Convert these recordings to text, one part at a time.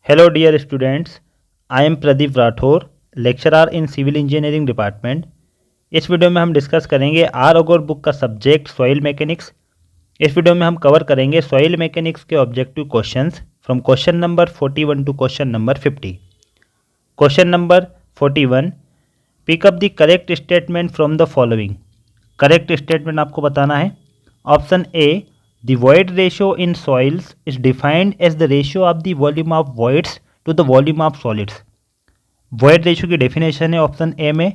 Hello dear students, I am Pradeep Rathore, lecturer in civil engineering department. इस video में हम discuss करेंगे आर अगोर बुक का सब्जेक्ट सॉइल मैकेनिक्स। इस वीडियो में हम कवर करेंगे सॉइल मैकेनिक्स के objective questions from question number 41 to question number 50। Question number 41, pick up the correct statement from the following. Correct statement आपको बताना है। Option A, the void ratio in soils is defined as the ratio of the volume of voids to the volume of solids। void ratio की definition है option ए में।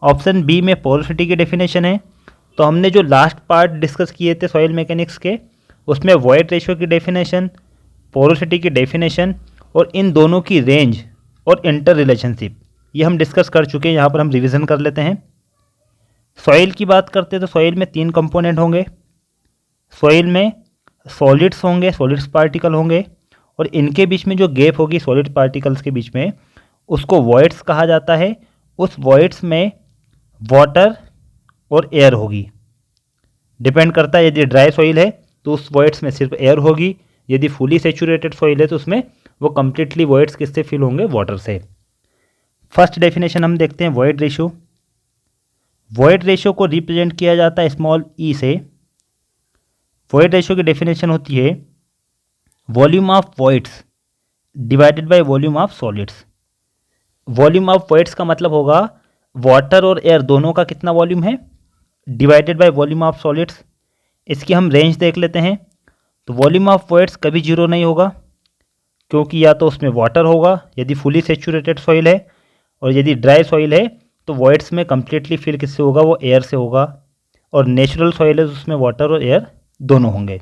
Option B में porosity की definition है। तो हमने जो लास्ट पार्ट डिस्कस किए थे सॉइल मैकेनिक्स के, उसमें void ratio की डेफिनेशन, पोरोसिटी की डेफिनेशन और इन दोनों की रेंज और इंटर रिलेशनशिप ये हम डिस्कस कर चुके हैं। यहाँ पर हम रिविज़न कर लेते हैं। सॉइल की बात करते हैं तो सॉइल में 3 कंपोनेंट होंगे। सॉइल में सॉलिड्स होंगे, सॉलिड्स पार्टिकल होंगे और इनके बीच में जो गैप होगी सॉलिड पार्टिकल्स के बीच में, उसको वॉइड्स कहा जाता है। उस वॉइड्स में वाटर और एयर होगी। डिपेंड करता है, यदि ड्राई सॉइल है तो उस वॉइड्स में सिर्फ एयर होगी, यदि फुली सेचुरेटेड सॉइल है तो उसमें वो कंप्लीटली वॉइड्स किससे फिल होंगे, वाटर से। फर्स्ट डेफिनेशन हम देखते हैं वॉइड रेशियो। वॉइड रेशियो को रिप्रेजेंट किया जाता है स्मॉल ई से। वॉइड रेशियो की डेफिनेशन होती है volume of voids divided by volume of solids. Volume of voids का मतलब होगा वाटर और एयर दोनों का कितना वॉल्यूम है, divided by volume of solids. इसकी हम रेंज देख लेते हैं। तो वॉल्यूम ऑफ वॉइड्स कभी जीरो नहीं होगा, क्योंकि या तो उसमें वाटर होगा यदि फुली सेचुरेटेड सॉइल है, और यदि ड्राई सॉइल है तो वॉइड्स में कम्प्लीटली फिल किससे होगा, वो एयर से होगा। और नेचुरल सॉइल है तो उसमें वाटर और एयर दोनों होंगे।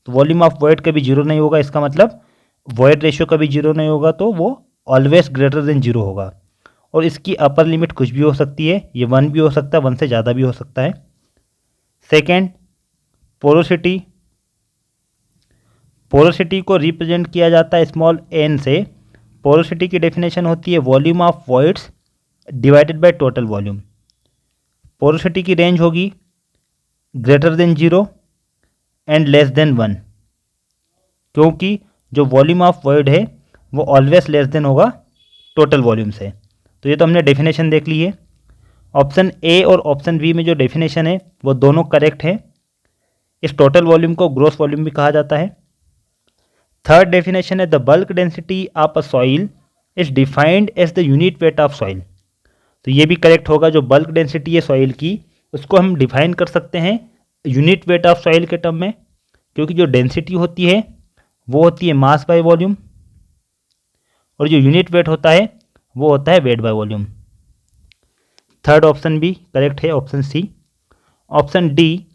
तो वॉल्यूम ऑफ वॉइड कभी जीरो नहीं होगा। इसका मतलब वॉइड रेशियो कभी जीरो नहीं होगा, तो वो ऑलवेज ग्रेटर देन जीरो होगा। और इसकी अपर लिमिट कुछ भी हो सकती है, ये 1 भी हो सकता है, 1 से ज़्यादा भी हो सकता है। Second, porosity. पोरोसिटी को रिप्रेजेंट किया जाता है स्मॉल एन से। पोरोसिटी की डेफिनेशन होती है volume of voids divided by total volume. Porosity की रेंज होगी greater than zero and less than 1, क्योंकि जो वॉल्यूम ऑफ वॉइड है वो ऑलवेज लेस देन होगा टोटल वॉल्यूम से। तो ये तो हमने डेफिनेशन देख ली है। ऑप्शन ए और ऑप्शन बी में जो डेफिनेशन है वो दोनों करेक्ट है। इस टोटल वॉल्यूम को ग्रॉस वॉल्यूम भी कहा जाता है। थर्ड डेफिनेशन है the bulk density of a soil is defined as the unit weight of soil. तो ये भी करेक्ट होगा। जो बल्क डेंसिटी है सॉइल की, उसको हम डिफाइन कर सकते हैं यूनिट वेट ऑफ सॉइल के टर्म में, क्योंकि जो डेंसिटी होती है वो होती है मास बाय वॉल्यूम, और जो यूनिट वेट होता है वो होता है weight by volume. Third option भी करेक्ट है, option C. Option D,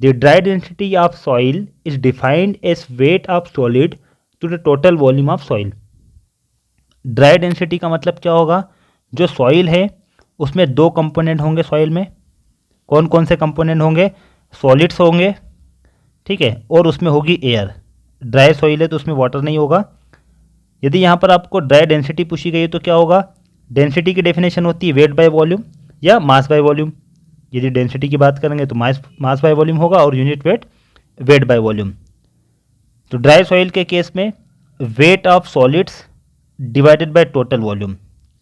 the dry density of soil is defined as weight of solid to the total volume of soil. Dry density का मतलब क्या होगा, जो सॉइल है उसमें 2 कंपोनेंट होंगे सॉइल में। कौन कौन से कंपोनेंट होंगे, सॉलिड्स होंगे, ठीक है, और उसमें होगी एयर। ड्राई सॉइल है तो उसमें वाटर नहीं होगा। यदि यहाँ पर आपको ड्राई डेंसिटी पूछी गई है तो क्या होगा, डेंसिटी की डेफिनेशन होती है वेट बाय वॉल्यूम या मास बाय वॉल्यूम। यदि डेंसिटी की बात करेंगे तो मास बाय वॉल्यूम होगा और यूनिट वेट बाय वॉल्यूम। तो ड्राई सॉइल के केस में weight of solids divided by total volume,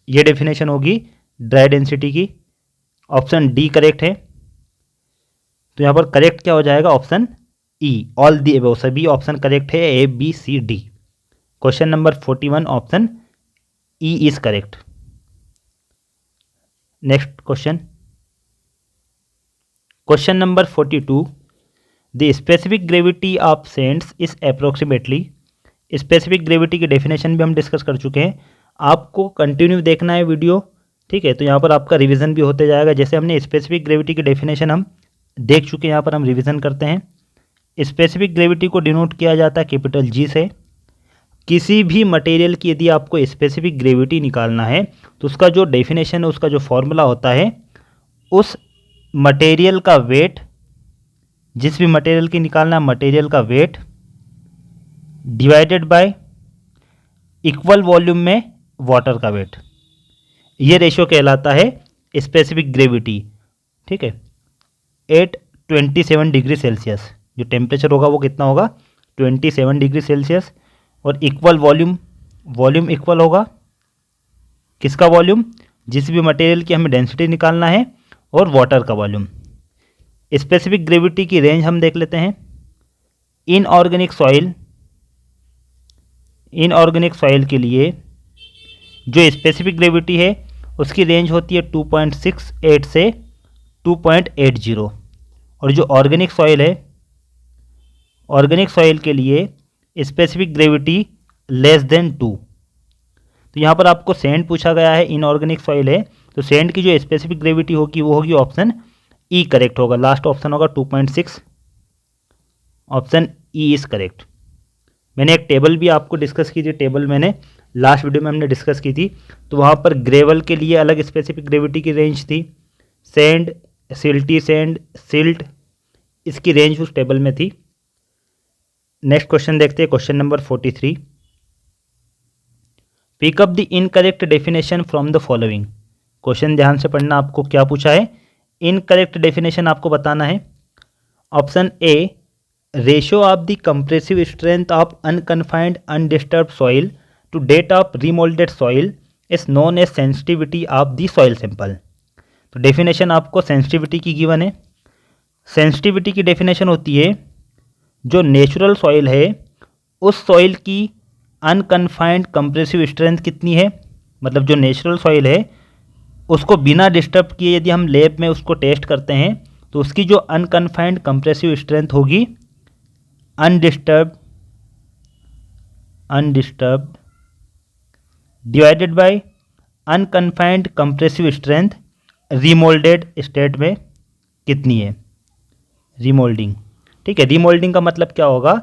ये डेफिनेशन होगी ड्राई डेंसिटी की। ऑप्शन डी करेक्ट है। तो यहाँ पर करेक्ट क्या हो जाएगा, option E, all the above, सभी ऑप्शन करेक्ट है, A B C D. Question number 41 option E is correct. Next question, question number 42, the specific gravity of Sands is approximately. Specific gravity की definition भी हम discuss कर चुके हैं। आपको continue देखना है वीडियो, ठीक है। तो यहाँ पर आपका रिवीजन भी होते जाएगा। जैसे हमने स्पेसिफिक ग्रेविटी की डेफिनेशन हम देख चुके हैं, यहाँ पर हम रिवीजन करते हैं। स्पेसिफिक ग्रेविटी को डिनोट किया जाता है कैपिटल जी से। किसी भी मटेरियल की यदि आपको स्पेसिफिक ग्रेविटी निकालना है तो उसका जो डेफिनेशन है, उसका जो फॉर्मूला होता है, उस मटेरियल का वेट, जिस भी मटेरियल की निकालना है मटेरियल का weight divided y equal volume में वाटर का वेट, ये रेशियो कहलाता है स्पेसिफिक ग्रेविटी, ठीक है। एट 27 डिग्री सेल्सियस जो टेम्परेचर होगा वो कितना होगा, 27 डिग्री सेल्सियस, और इक्वल वॉल्यूम वॉल्यूम इक्वल होगा किसका वॉल्यूम, जिस भी मटेरियल की हमें डेंसिटी निकालना है, और वाटर का वॉल्यूम। स्पेसिफिक ग्रेविटी की रेंज हम देख लेते हैं। इनऑर्गेनिक सॉइल के लिए जो स्पेसिफिक ग्रेविटी है उसकी रेंज होती है 2.68 से 2.80, और जो ऑर्गेनिक सॉइल के लिए स्पेसिफिक ग्रेविटी लेस देन 2। तो यहाँ पर आपको सैंड पूछा गया है, इनऑर्गेनिक सॉइल है, तो सैंड की जो स्पेसिफिक ग्रेविटी होगी वो होगी ऑप्शन ई करेक्ट होगा, लास्ट ऑप्शन होगा 2.6, ऑप्शन ई इज करेक्ट। मैंने एक टेबल भी आपको डिस्कस की थी, टेबल मैंने लास्ट वीडियो में हमने डिस्कस की थी, तो वहाँ पर ग्रेवल के लिए अलग स्पेसिफिक ग्रेविटी की रेंज थी, सैंड, सिल्टी सैंड, सिल्ट, इसकी रेंज उस टेबल में थी। नेक्स्ट क्वेश्चन देखते हैं, question number 43। Pick up the incorrect definition from the following. Question ध्यान से पढ़ना, आपको क्या पूछा है, इनकरेक्ट डेफिनेशन आपको बताना है। Option A, ratio of the compressive strength of unconfined undisturb soil to that of remoulded soil is known as sensitivity of the soil sample. तो डेफिनेशन आपको सेंसिटिविटी की गिवन है। सेंसिटिविटी की डेफिनेशन होती है जो नेचुरल सॉइल है उस सॉइल की अनकन्फाइंड कंप्रेसिव स्ट्रेंथ कितनी है, मतलब जो नेचुरल सॉइल है उसको बिना डिस्टर्ब किए यदि हम लैब में उसको टेस्ट करते हैं तो उसकी जो अनकन्फाइंड कंप्रेसिव स्ट्रेंथ होगी undisturbed divided by unconfined compressive strength remoulded state में कितनी है, रीमोल्डिंग। ठीक है, रीमोल्डिंग का मतलब क्या होगा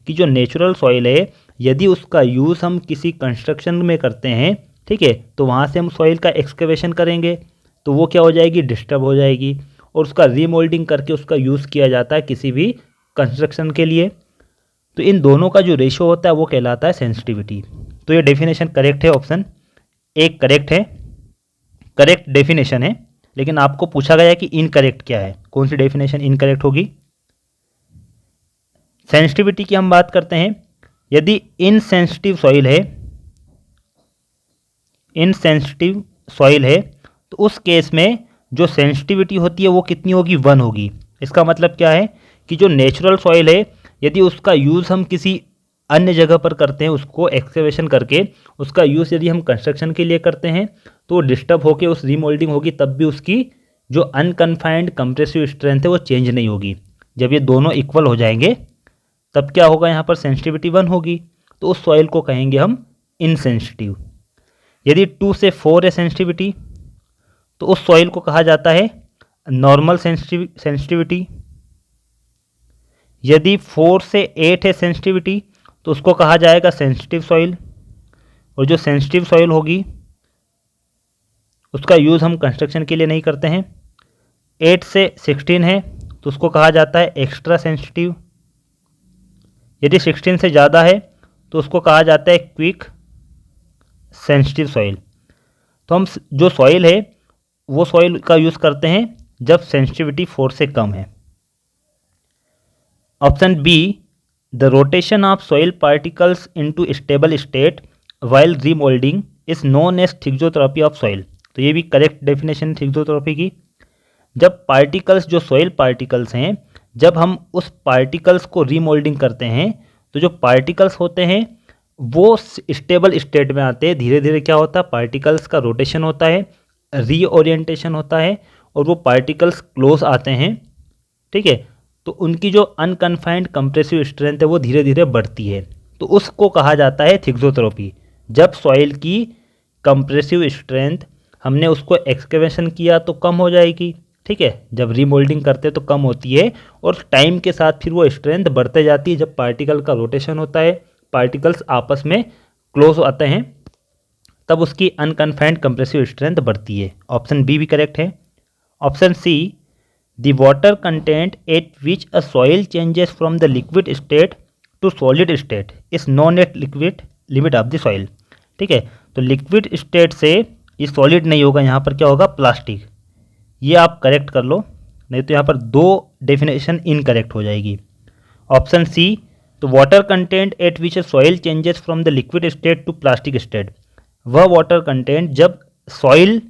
कि जो नेचुरल सॉइल है यदि उसका यूज़ हम किसी कंस्ट्रक्शन में करते हैं, ठीक है, तो वहाँ से हम सॉइल का एक्सकेवेशन करेंगे तो वो क्या हो जाएगी, डिस्टर्ब हो जाएगी, और उसका रीमोल्डिंग करके उसका यूज़ किया जाता है किसी भी कंस्ट्रक्शन के लिए। तो इन दोनों का जो रेशो होता है वो कहलाता है सेंसिटिविटी। तो ये डेफिनेशन करेक्ट है, ऑप्शन एक करेक्ट है, करेक्ट डेफिनेशन है, लेकिन आपको पूछा गया है कि इनकरेक्ट क्या है, कौन सी डेफिनेशन इनकरेक्ट होगी। सेंसिटिविटी की हम बात करते हैं, यदि इनसेंसिटिव सॉइल है तो उस केस में जो सेंसिटिविटी होती है वो कितनी होगी, 1 होगी। इसका मतलब क्या है कि जो नेचुरल सॉइल है यदि उसका यूज़ हम किसी अन्य जगह पर करते हैं, उसको एक्सकेवेशन करके उसका यूज़ यदि हम कंस्ट्रक्शन के लिए करते हैं तो डिस्टर्ब होकर उस रीमोल्डिंग होगी, तब भी उसकी जो अनकन्फाइंड कंप्रेसिव स्ट्रेंथ है वो चेंज नहीं होगी। जब ये दोनों इक्वल हो जाएंगे तब क्या होगा, यहाँ पर सेंसिटिविटी 1 होगी, तो उस सॉइल को कहेंगे हम इनसेंसिटिव। यदि 2 से 4 है सेंसिटिविटी तो उस सॉइल को कहा जाता है नॉर्मल सेंसिटिविटी। यदि 4 से 8 है सेंसिटिविटी तो उसको कहा जाएगा सेंसिटिव सॉइल, और जो सेंसिटिव सॉइल होगी उसका यूज़ हम कंस्ट्रक्शन के लिए नहीं करते हैं। 8 से 16 है तो उसको कहा जाता है एक्स्ट्रा सेंसिटिव। यदि 16 से ज़्यादा है तो उसको कहा जाता है क्विक सेंसिटिव सॉइल। तो हम जो सॉइल है वो सॉइल का यूज़ करते हैं जब सेंसिटिविटी 4 से कम है। Option B, the rotation of soil particles into stable state while remoulding is known as thixotropy of soil. तो ये भी करेक्ट डेफिनेशन थिक्सोथेरेपी की। जब पार्टिकल्स, जो सॉइल पार्टिकल्स हैं, जब हम उस पार्टिकल्स को रीमोल्डिंग करते हैं तो जो पार्टिकल्स होते हैं वो स्टेबल स्टेट में आते हैं। धीरे धीरे क्या होता है, पार्टिकल्स का रोटेशन होता है, रीओरिएंटेशन होता है, और वो पार्टिकल्स क्लोज आते हैं। ठीक है, तो उनकी जो अनकन्फाइंड कंप्रेसिव स्ट्रेंथ है वो धीरे धीरे बढ़ती है, तो उसको कहा जाता है थिक्सोथेरेपी। जब सॉइल की कंप्रेसिव स्ट्रेंथ हमने उसको एक्सकेवेशन किया तो कम हो जाएगी, ठीक है, जब रीमोल्डिंग करते तो कम होती है, और टाइम के साथ फिर वो स्ट्रेंथ बढ़ते जाती है। जब पार्टिकल का रोटेशन होता है, पार्टिकल्स आपस में क्लोज आते हैं, तब उसकी अनकन्फाइंड कंप्रेसिव स्ट्रेंथ बढ़ती है। ऑप्शन बी भी करेक्ट है। Option C, the water content at which a soil changes from the liquid state to solid state is known at liquid limit of the soil. ठीक है, तो liquid state से ये solid नहीं होगा, यहाँ पर क्या होगा, प्लास्टिक। ये आप करेक्ट कर लो, नहीं तो यहाँ पर 2 डेफिनेशन इनकरेक्ट हो जाएगी। ऑप्शन सी, तो water content at which soil changes from the liquid state to plastic state, वह वाटर कंटेंट जब सॉइल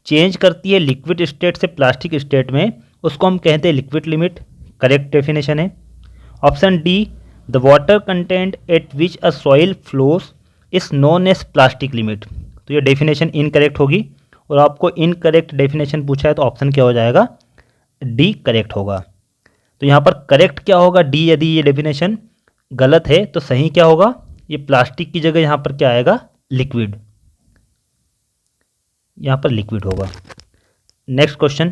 चेंज करती है लिक्विड स्टेट से प्लास्टिक स्टेट में, उसको हम कहते हैं लिक्विड लिमिट। करेक्ट डेफिनेशन है। Option D, the water content at which a soil flows is known as plastic limit. तो ये डेफिनेशन इनकरेक्ट होगी, और आपको इनकरेक्ट डेफिनेशन पूछा है तो ऑप्शन क्या हो जाएगा, डी करेक्ट होगा। तो यहाँ पर करेक्ट क्या होगा, डी। यदि ये डेफिनेशन गलत है तो सही क्या होगा, ये प्लास्टिक की जगह यहाँ पर क्या आएगा, लिक्विड। यहाँ पर लिक्विड होगा। Next question,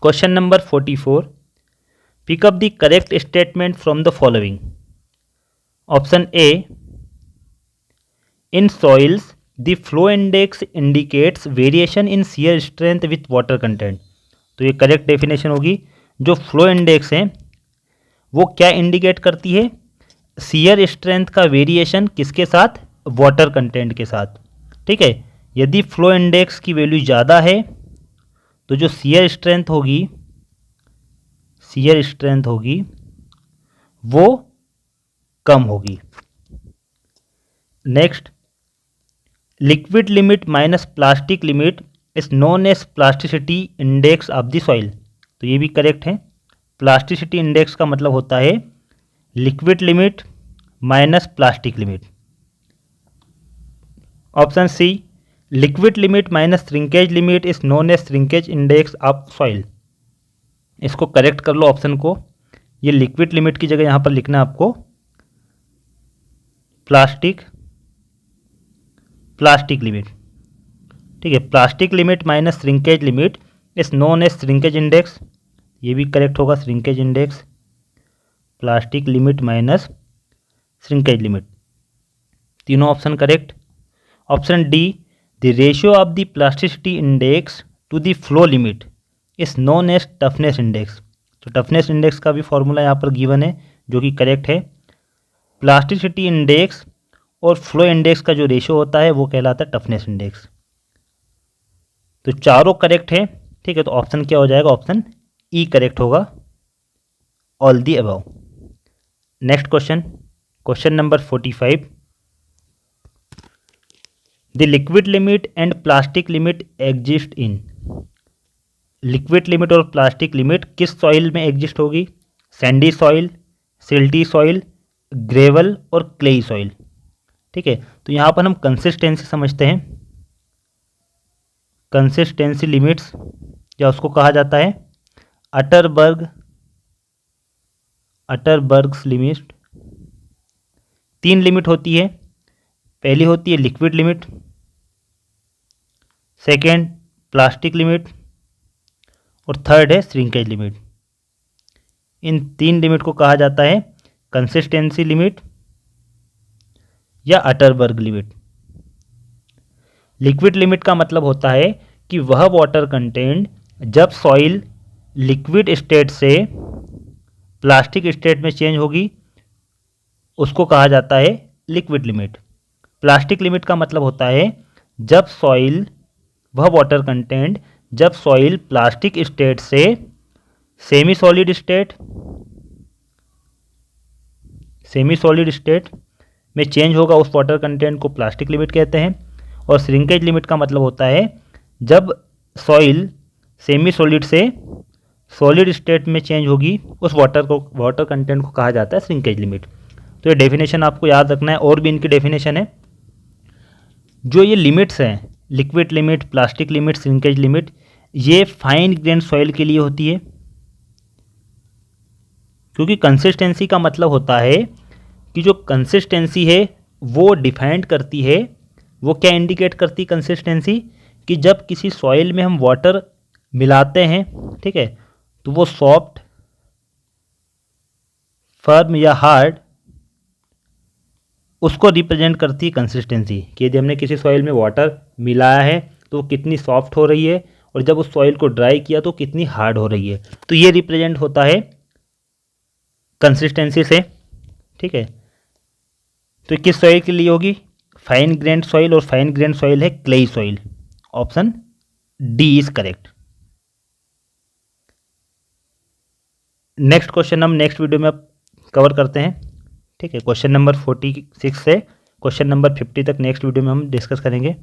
question number 44, pick up the correct statement from the following. Option A, in soils the flow index indicates variation in shear strength with water content. तो ये करेक्ट डेफिनेशन होगी। जो flow index है वो क्या indicate करती है, shear strength का वेरिएशन किसके साथ, वाटर कंटेंट के साथ। ठीक है, यदि फ्लो इंडेक्स की वैल्यू ज़्यादा है तो जो शियर स्ट्रेंथ होगी वो कम होगी। Next, liquid limit minus plastic limit is known as plasticity index of the soil. तो ये भी करेक्ट है। प्लास्टिसिटी इंडेक्स का मतलब होता है liquid limit minus plastic limit. Option C, liquid limit minus shrinkage limit is known as shrinkage index of soil. इसको correct कर लो ऑप्शन को। ये लिक्विड लिमिट की जगह यहाँ पर लिखना है आपको प्लास्टिक लिमिट। ठीक है, plastic limit minus shrinkage limit is known as shrinkage index. ये भी करेक्ट होगा, shrinkage index, plastic limit minus shrinkage limit, तीनों option correct. Option D, the ratio of the plasticity index to the flow limit is known as toughness index. तो toughness index का भी formula यहाँ पर given है जो कि करेक्ट है। प्लास्टिसिटी इंडेक्स और फ्लो इंडेक्स का जो रेशियो होता है वो कहलाता है टफनेस इंडेक्स। तो चारों करेक्ट है। ठीक है, तो ऑप्शन क्या हो जाएगा, ऑप्शन ई करेक्ट होगा, all the above. Next question, question number 45, the liquid limit and plastic limit exist in. Liquid limit और प्लास्टिक लिमिट किस सॉइल में एग्जिस्ट होगी, Sandy soil, silty soil, gravel और क्लेई सॉइल। ठीक है, तो यहाँ पर हम कंसिस्टेंसी समझते हैं। कंसिस्टेंसी लिमिट्स या उसको कहा जाता है अटरबर्ग्स लिमिट। 3 लिमिट होती है। पहली होती है liquid limit, second plastic limit और थर्ड है श्रिंकेज लिमिट। इन 3 लिमिट को कहा जाता है कंसिस्टेंसी लिमिट या अटरबर्ग लिमिट। लिक्विड लिमिट का मतलब होता है कि वह वाटर कंटेंट जब सॉइल लिक्विड स्टेट से प्लास्टिक स्टेट में चेंज होगी उसको कहा जाता है लिक्विड लिमिट। प्लास्टिक लिमिट का मतलब होता है जब सॉइल, वह वाटर कंटेंट जब सॉइल प्लास्टिक स्टेट से सेमी सॉलिड स्टेट में चेंज होगा, उस वाटर कंटेंट को प्लास्टिक लिमिट कहते हैं। और श्रिंकेज लिमिट का मतलब होता है जब सॉइल सेमी सॉलिड से सॉलिड स्टेट में चेंज होगी, उस वाटर कंटेंट को कहा जाता है श्रिंकेज लिमिट। तो ये डेफिनेशन आपको याद रखना है। और भी इनकी डेफिनेशन है। जो ये लिमिट्स हैं, liquid limit, plastic limit, shrinkage limit, ये फाइन ग्रेन सॉइल के लिए होती है। क्योंकि कंसिस्टेंसी का मतलब होता है कि जो कंसिस्टेंसी है वो डिफाइंड करती है, वो क्या इंडिकेट करती है कंसिस्टेंसी, कि जब किसी सॉइल में हम वाटर मिलाते हैं, ठीक है, तो वो सॉफ्ट, फर्म या हार्ड, उसको रिप्रेजेंट करती है कंसिस्टेंसी। कि यदि हमने किसी सॉइल में वाटर मिलाया है तो वो कितनी सॉफ्ट हो रही है, और जब उस सॉइल को ड्राई किया तो कितनी हार्ड हो रही है। तो ये रिप्रेजेंट होता है कंसिस्टेंसी से। ठीक है, तो किस सॉइल के लिए होगी, फाइन ग्रेन सॉइल, और फाइन ग्रेन सॉइल है clayey soil. Option D is correct. Next question हम नेक्स्ट वीडियो में कवर करते हैं। ठीक है, क्वेश्चन नंबर 46 से क्वेश्चन नंबर 50 तक नेक्स्ट वीडियो में हम डिस्कस करेंगे।